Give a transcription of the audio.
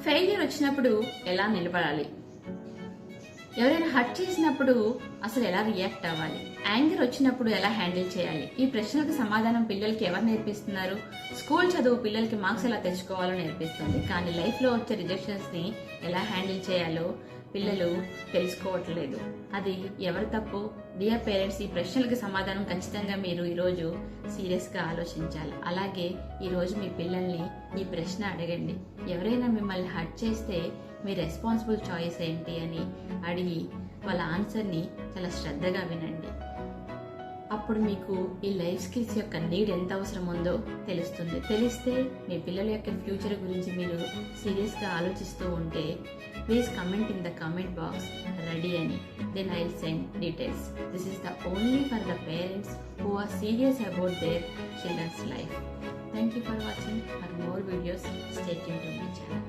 Failure వచ్చినప్పుడు ఎలా నిలబడాలి, ఎవరైనా హర్ట్ చేసినప్పుడు అసలు ఎలా రియాక్ట్ అవ్వాలి, యాంగర్ వచ్చినప్పుడు ఎలా హ్యాండిల్ చేయాలి, ఈ ప్రశ్నలకు సమాధానం పిల్లలకి ఎవరు నేర్పిస్తున్నారు? స్కూల్ చదువు పిల్లలకి మార్క్స్ ఎలా తెచ్చుకోవాలో నేర్పిస్తుంది, కానీ లైఫ్ లో వచ్చే రిజెక్షన్స్ ని ఎలా హ్యాండిల్ చేయాలో పిల్లలు తెలుసుకోవట్లేదు. అది ఎవరి తప్పు? డియర్ పేరెంట్స్, ఈ ప్రశ్నలకు సమాధానం ఖచ్చితంగా మీరు ఈరోజు సీరియస్ గా ఆలోచించాలి. అలాగే ఈరోజు మీ పిల్లల్ని ఈ ప్రశ్న అడగండి. ఎవరైనా మిమ్మల్ని హర్ట్ చేస్తే మీ రెస్పాన్సిబుల్ చాయిస్ ఏంటి అని అడిగి వాళ్ళ ఆన్సర్ని చాలా శ్రద్ధగా వినండి. అప్పుడు మీకు ఈ లైఫ్ స్కిల్స్ యొక్క నీడ్ ఎంత అవసరం ఉందో తెలుస్తుంది. తెలిస్తే మీ పిల్లల యొక్క ఫ్యూచర్ గురించి మీరు సీరియస్గా ఆలోచిస్తూ ఉంటే please comment in the comment box ready అని. Then I will send details. This is the only for the parents who are serious about their children's life. Thank you for watching. For more videos, stay tuned to my channel.